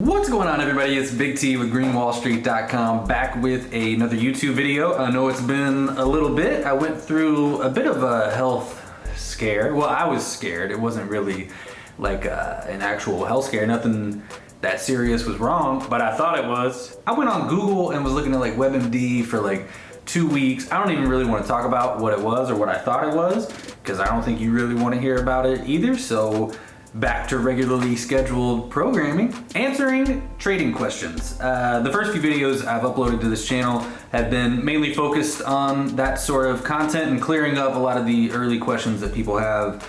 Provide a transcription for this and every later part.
What's going on, everybody? It's Big T with GreenWallSt.com, back with another YouTube video. I know it's been a little bit. I went through a bit of a health scare. Well, I was scared. It wasn't really like an actual health scare. Nothing that serious was wrong, but I thought it was. I went on Google and was looking at like WebMD for like 2 weeks. I don't even really want to talk about what it was or what I thought it was, because I don't think you really want to hear about it either. So back to regularly scheduled programming, answering trading questions. The first few videos I've uploaded to this channel have been mainly focused on that sort of content and clearing up a lot of the early questions that people have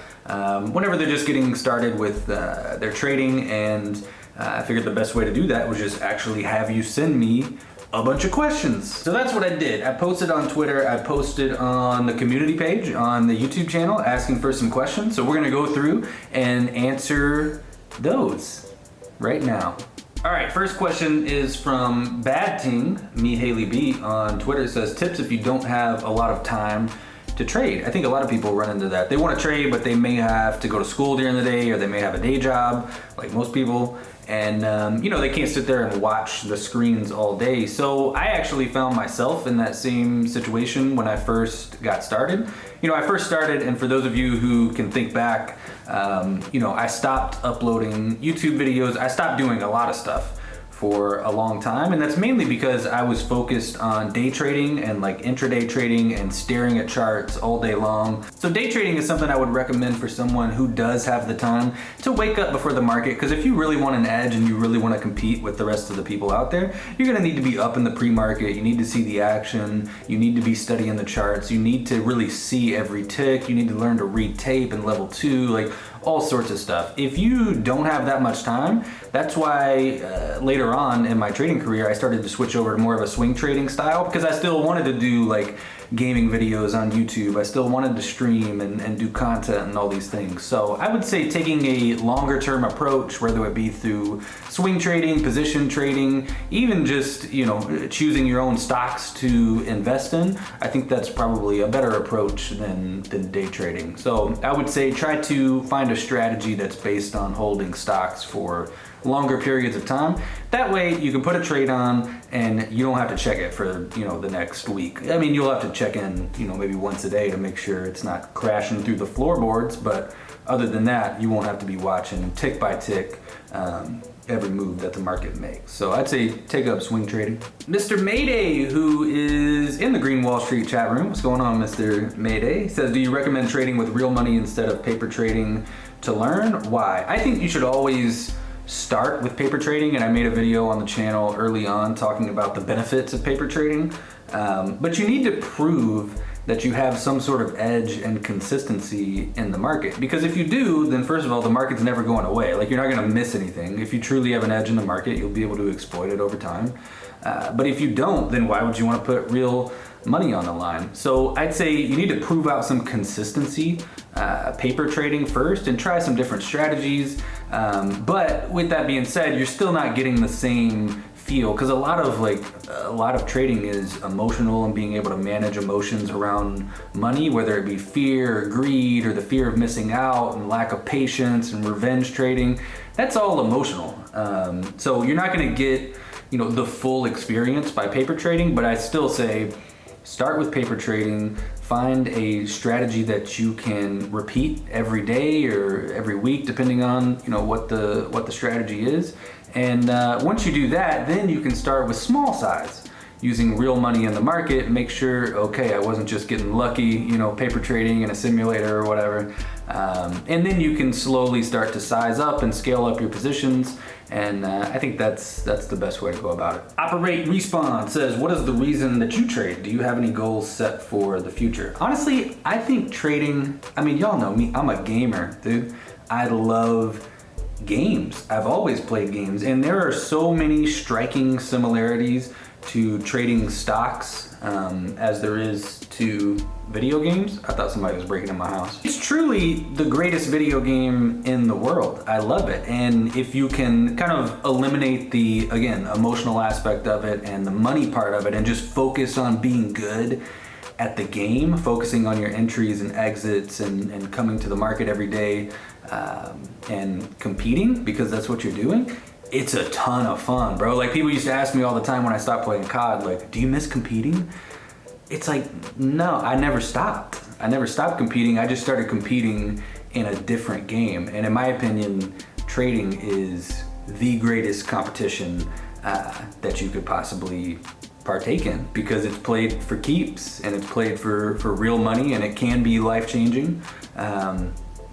whenever they're just getting started with their trading. And I figured the best way to do that was just actually have you send me a bunch of questions. So that's what I did. I posted on Twitter, I posted on the community page on the YouTube channel asking for some questions. So we're gonna go through and answer those right now. All right, first question is from Bad Ting, me Haley B on Twitter. It says, tips if you don't have a lot of time to trade. I think a lot of people run into that. They want to trade, but they may have to go to school during the day, or they may have a day job, like most people. And you know, they can't sit there and watch the screens all day. So I actually found myself in that same situation when I first got started. You know, I first started, and for those of you who can think back, you know, I stopped uploading YouTube videos. I stopped doing a lot of stuff for a long time, and that's mainly because I was focused on day trading and like intraday trading and staring at charts all day long. So day trading is something I would recommend for someone who does have the time to wake up before the market, because if you really want an edge and you really want to compete with the rest of the people out there, you're going to need to be up in the pre-market. You need to see the action, you need to be studying the charts, you need to really see every tick, you need to learn to read tape in level 2, like all sorts of stuff. If you don't have that much time, that's why later on in my trading career I started to switch over to more of a swing trading style, because I still wanted to do like gaming videos on YouTube. I still wanted to stream and do content and all these things. So I would say taking a longer term approach, whether it be through swing trading, position trading, even just, you know, choosing your own stocks to invest in, I think that's probably a better approach than day trading. So I would say try to find a strategy that's based on holding stocks for longer periods of time. That way you can put a trade on and you don't have to check it for, you know, the next week. I mean, you'll have to check in, you know, maybe once a day to make sure it's not crashing through the floorboards, but other than that, you won't have to be watching tick by tick every move that the market makes. So I'd say take up swing trading. Mr. Mayday, who is in the Green Wall Street chat room. What's going on, Mr. Mayday? Says, do you recommend trading with real money instead of paper trading to learn? Why? I think you should always start with paper trading, and I made a video on the channel early on talking about the benefits of paper trading, but you need to prove that you have some sort of edge and consistency in the market, because if you do, then first of all, the market's never going away. Like, you're not going to miss anything. If you truly have an edge in the market, you'll be able to exploit it over time, but if you don't, then why would you want to put real money on the line? So I'd say you need to prove out some consistency, paper trading first, and try some different strategies. But with that being said, you're still not getting the same feel, because a lot of trading is emotional and being able to manage emotions around money, whether it be fear or greed or the fear of missing out and lack of patience and revenge trading. That's all emotional. So you're not going to get, you know, the full experience by paper trading, but I still say start with paper trading, find a strategy that you can repeat every day or every week, depending on, you know, what the strategy is. And once you do that, then you can start with small size, using real money in the market. Make sure, okay, I wasn't just getting lucky, you know, paper trading in a simulator or whatever. And then you can slowly start to size up and scale up your positions. And I think that's the best way to go about it. Operate Respawn says, what is the reason that you trade? Do you have any goals set for the future? Honestly, I think trading, I mean, y'all know me, I'm a gamer, dude. I love games. I've always played games, and there are so many striking similarities to trading stocks as there is to video games. I thought somebody was breaking in my house. It's truly the greatest video game in the world. I love it. And if you can kind of eliminate the, again, emotional aspect of it and the money part of it, and just focus on being good at the game, focusing on your entries and exits and coming to the market every day and competing, because that's what you're doing, it's a ton of fun, bro. Like, people used to ask me all the time when I stopped playing COD, like, do you miss competing? It's like, no, I never stopped. I never stopped competing. I just started competing in a different game. And in my opinion, trading is the greatest competition that you could possibly partake in, because it's played for keeps and it's played for real money, and it can be life-changing.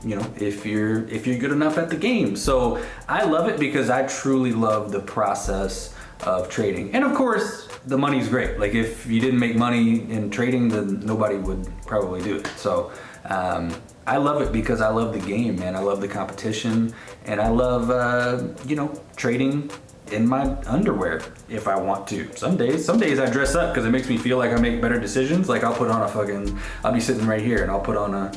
You know, if you're good enough at the game. So I love it because I truly love the process of trading. And of course, the money's great. Like, if you didn't make money in trading, then nobody would probably do it. So I love it because I love the game, man. I love the competition, and I love, you know, trading in my underwear if I want to. Some days I dress up because it makes me feel like I make better decisions. Like, I'll be sitting right here and I'll put on a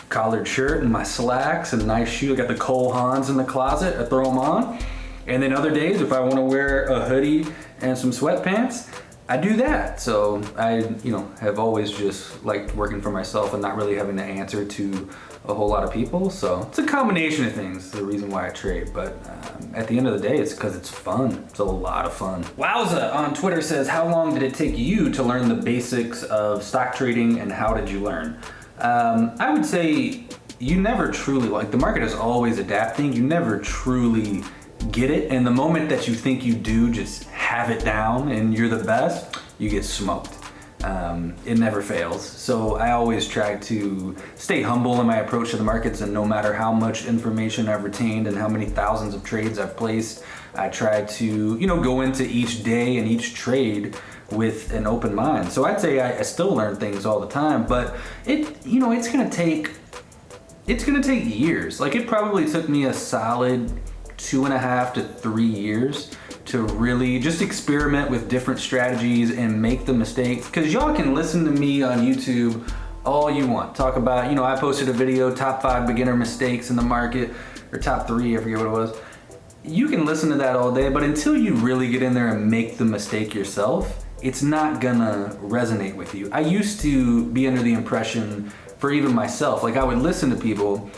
collared shirt and my slacks and nice shoe. I got the Cole Haans in the closet. I throw them on. And then other days, if I want to wear a hoodie and some sweatpants, I do that. So I, you know, have always just liked working for myself and not really having to answer to a whole lot of people. So it's a combination of things, the reason why I trade. But at the end of the day, it's because it's fun. It's a lot of fun. Wowza on Twitter says, how long did it take you to learn the basics of stock trading, and how did you learn? I would say you never truly, like, the market is always adapting. You never truly get it. And the moment that you think you do just have it down and you're the best, you get smoked. It never fails. So I always try to stay humble in my approach to the markets, and no matter how much information I've retained and how many thousands of trades I've placed, I try to, you know, go into each day and each trade with an open mind. So I'd say I still learn things all the time, but you know, it's gonna take years. Like, it probably took me a solid 2.5 to 3 years to really just experiment with different strategies and make the mistakes. Because y'all can listen to me on YouTube all you want. Talk about, you know, I posted a video, top 5 beginner mistakes in the market, or top 3, I forget what it was. You can listen to that all day, but until you really get in there and make the mistake yourself, it's not gonna resonate with you. I used to be under the impression, for even myself, like, I would listen to people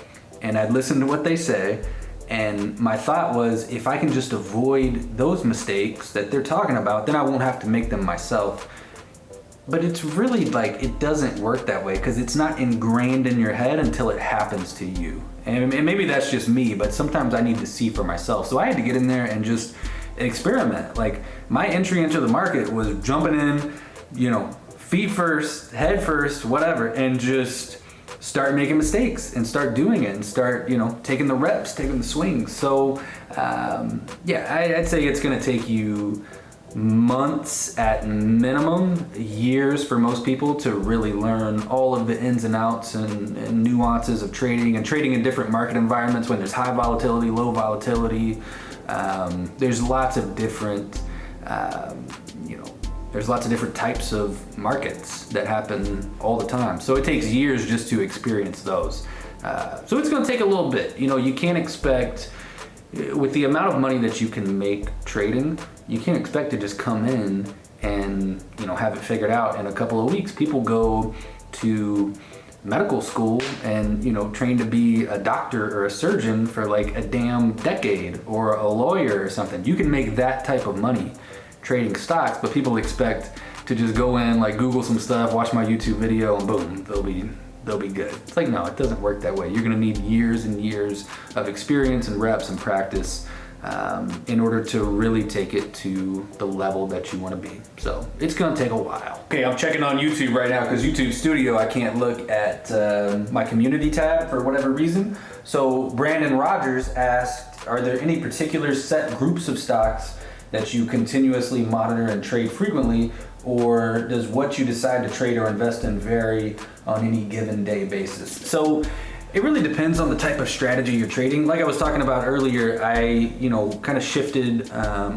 and I'd listen to what they say, and my thought was, if I can just avoid those mistakes that they're talking about, then I won't have to make them myself. But it's really, like, it doesn't work that way, because it's not ingrained in your head until it happens to you. And maybe that's just me, but sometimes I need to see for myself. So I had to get in there and just experiment. Like, my entry into the market was jumping in, you know, feet first, head first, whatever, and just start making mistakes and start doing it and start, you know, taking the reps, taking the swings. So yeah, I'd say it's gonna take you months at minimum, years for most people, to really learn all of the ins and outs and nuances of trading, and trading in different market environments when there's high volatility, low volatility. There's lots of different, you know, there's lots of different types of markets that happen all the time. So it takes years just to experience those. So it's gonna take a little bit. You know, you can't expect, with the amount of money that you can make trading, you can't expect to just come in and, you know, have it figured out in a couple of weeks. People go to medical school and, you know, train to be a doctor or a surgeon for like a damn decade, or a lawyer or something. You can make that type of money trading stocks, but people expect to just go in, like, Google some stuff, watch my YouTube video, and boom, they'll be good. It's like, no, it doesn't work that way. You're gonna need years and years of experience and reps and practice in order to really take it to the level that you wanna be. So it's gonna take a while. Okay, I'm checking on YouTube right now, because YouTube Studio, I can't look at my community tab for whatever reason. So Brandon Rogers asked, are there any particular set groups of stocks that you continuously monitor and trade frequently, or does what you decide to trade or invest in vary on any given day basis? So it really depends on the type of strategy you're trading. Like I was talking about earlier, I, you know, kind of shifted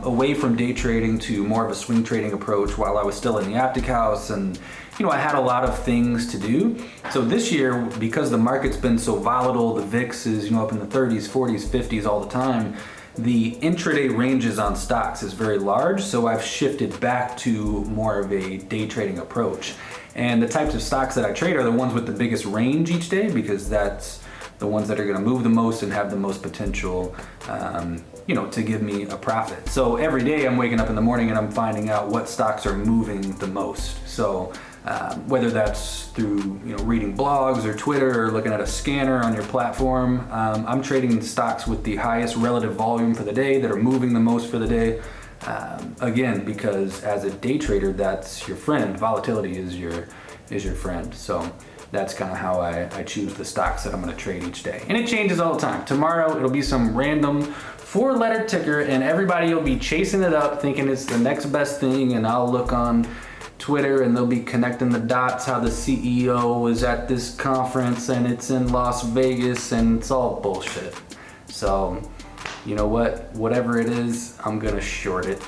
away from day trading to more of a swing trading approach while I was still in the Optic House, and, you know, I had a lot of things to do. So this year, because the market's been so volatile, the VIX is, you know, up in the 30s, 40s, 50s all the time, the intraday ranges on stocks is very large, so I've shifted back to more of a day trading approach. And the types of stocks that I trade are the ones with the biggest range each day, because that's the ones that are going to move the most and have the most potential to give me a profit. So every day I'm waking up in the morning and I'm finding out what stocks are moving the most. So whether that's through reading blogs or Twitter or looking at a scanner on your platform, I'm trading stocks with the highest relative volume for the day that are moving the most for the day. Again, because as a day trader, that's your friend. Volatility is your friend. So that's kind of how I choose the stocks that I'm going to trade each day. And it changes all the time. Tomorrow it'll be some random 4-letter ticker and everybody will be chasing it up thinking it's the next best thing, and I'll look on Twitter and they'll be connecting the dots how the CEO was at this conference and it's in Las Vegas, and it's all bullshit. So you know what? Whatever it is, I'm gonna short it.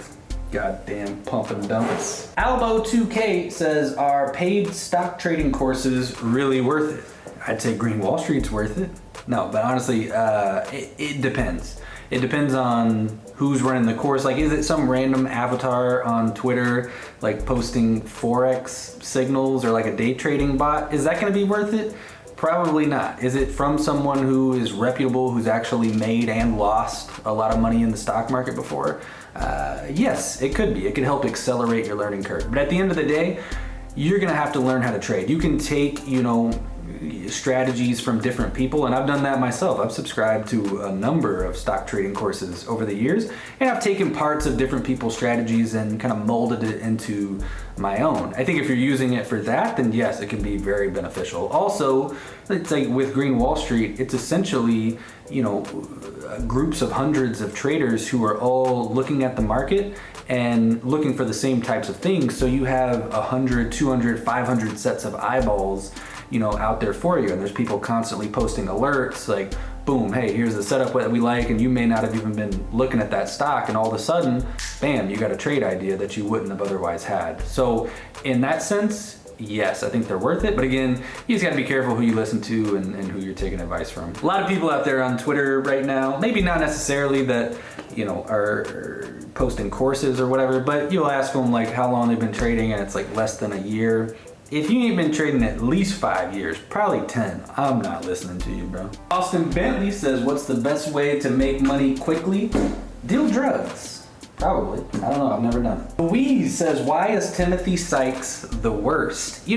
Goddamn pump and dumps. Albo2K says, are paid stock trading courses really worth it? I'd say Green Wall Street's worth it. No, but honestly, it depends. It depends on who's running the course. Like, is it some random avatar on Twitter, like posting Forex signals or like a day trading bot? Is that gonna be worth it? Probably not. Is it from someone who is reputable, who's actually made and lost a lot of money in the stock market before? Yes, it could be. It could help accelerate your learning curve. But at the end of the day, you're gonna have to learn how to trade. You can take, strategies from different people, and I've done that myself. I've subscribed to a number of stock trading courses over the years, and I've taken parts of different people's strategies and kind of molded it into my own. I think if you're using it for that, then yes, it can be very beneficial. Also, it's like with Green Wall Street, it's essentially, groups of hundreds of traders who are all looking at the market and looking for the same types of things. So you have 100, 200, 500 sets of eyeballs out there for you, and there's people constantly posting alerts like, boom, hey, here's the setup that we like, and you may not have even been looking at that stock, and all of a sudden, bam, you got a trade idea that you wouldn't have otherwise had. So in that sense, yes, I think they're worth it. But again, you just gotta be careful who you listen to and who you're taking advice from. A lot of people out there on Twitter right now, maybe not necessarily that, are posting courses or whatever, but you'll ask them like how long they've been trading, and it's like less than a year. If you ain't been trading at least 5 years, probably 10, I'm not listening to you, bro. Austin Bentley says, what's the best way to make money quickly? Deal drugs. Probably. I don't know, I've never done it. Louise says, why is Timothy Sykes the worst?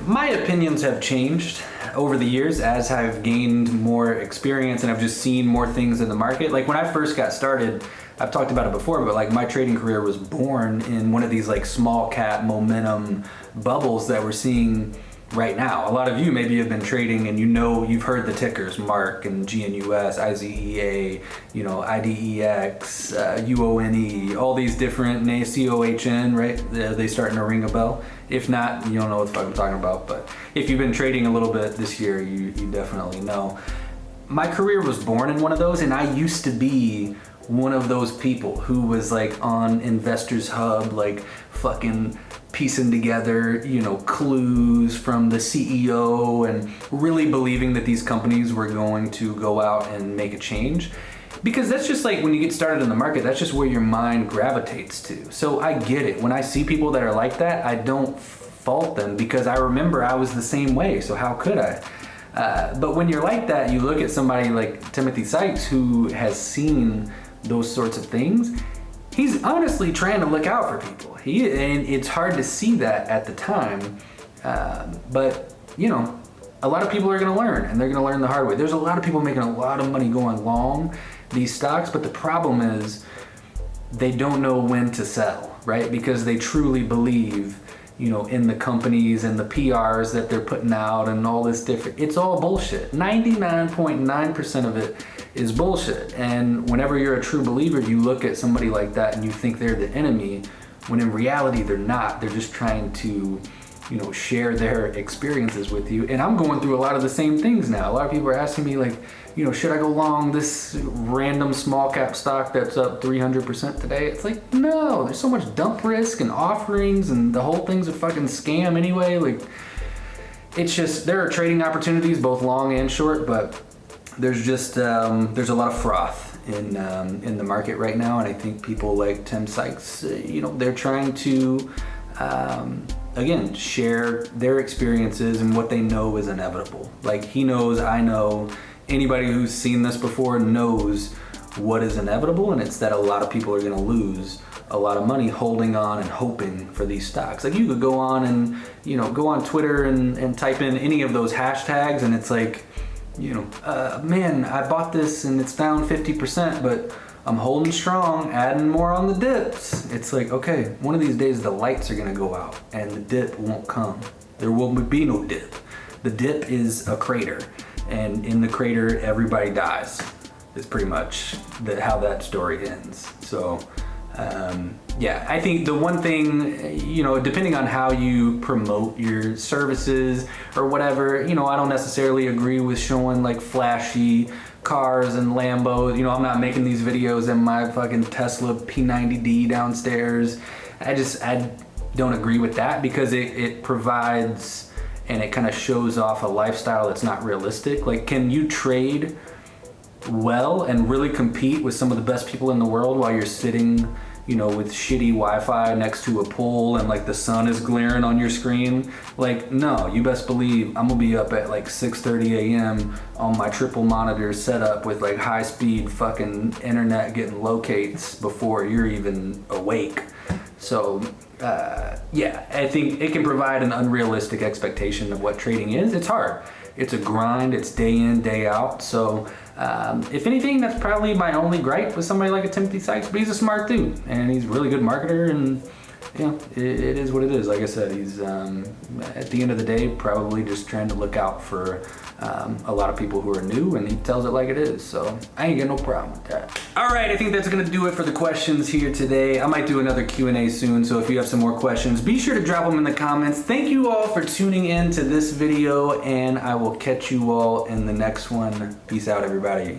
My opinions have changed over the years as I've gained more experience and I've just seen more things in the market. Like when I first got started, I've talked about it before, but like my trading career was born in one of these like small cap momentum bubbles that we're seeing right now. A lot of you maybe have been trading and you've heard the tickers, MARK and GNUS, IZEA, IDEX, UONE, all these different, COHN, right? They starting to ring a bell. If not, you don't know what the fuck I'm talking about, but if you've been trading a little bit this year, you definitely know. My career was born in one of those, and I used to be one of those people who was like on Investors Hub, like fucking piecing together, clues from the CEO and really believing that these companies were going to go out and make a change. Because that's just like when you get started in the market, that's just where your mind gravitates to. So I get it. When I see people that are like that, I don't fault them because I remember I was the same way. So how could I? But when you're like that, you look at somebody like Timothy Sykes who has seen those sorts of things. He's honestly trying to look out for people. And it's hard to see that at the time. But a lot of people are gonna learn, and they're gonna learn the hard way. There's a lot of people making a lot of money going long these stocks, but the problem is they don't know when to sell, right? Because they truly believe, in the companies and the PRs that they're putting out and all this different, it's all bullshit. 99.9% of it is bullshit. And whenever you're a true believer, you look at somebody like that and you think they're the enemy, when in reality they're not. They're just trying to, share their experiences with you. And I'm going through a lot of the same things now. A lot of people are asking me like, should I go long this random small cap stock that's up 300% today? It's like, no, there's so much dump risk and offerings and the whole thing's a fucking scam anyway. Like, it's just, there are trading opportunities both long and short, but there's just, there's a lot of froth in the market right now. And I think people like Tim Sykes, they're trying to, again, share their experiences and what they know is inevitable. Like he knows, I know, anybody who's seen this before knows what is inevitable, and it's that a lot of people are going to lose a lot of money holding on and hoping for these stocks. Like, you could go on and, you know, go on Twitter and type in any of those hashtags, and it's like, you know, man, I bought this and it's down 50%, but I'm holding strong, adding more on the dips. It's like, okay, one of these days the lights are gonna go out and the dip won't come. There will be no dip. The dip is a crater, and in the crater, everybody dies. It's pretty much how that story ends. So, yeah, I think the one thing, you know, depending on how you promote your services or whatever, you know, I don't necessarily agree with showing like flashy cars and Lambos. You know, I'm not making these videos in my fucking Tesla P90D downstairs. I don't agree with that, because it provides and it kind of shows off a lifestyle that's not realistic. Like, can you trade well and really compete with some of the best people in the world while you're sitting, you know, with shitty Wi-Fi next to a pole and like the sun is glaring on your screen? Like, no, you best believe I'm gonna be up at like 6:30 a.m. on my triple monitor setup with like high speed fucking internet getting locates before you're even awake. So yeah, I think it can provide an unrealistic expectation of what trading is. It's hard. It's a grind. It's day in, day out. So if anything, that's probably my only gripe with somebody like a Timothy Sykes, but he's a smart dude and he's a really good marketer, and you know, it is what it is. Like I said, he's at the end of the day probably just trying to look out for a lot of people who are new, and he tells it like it is. So I ain't got no problem with that. All right, I think that's gonna do it for the questions here today. I might do another Q&A soon, so if you have some more questions, be sure to drop them in the comments. Thank you all for tuning in to this video, and I will catch you all in the next one. Peace out, everybody.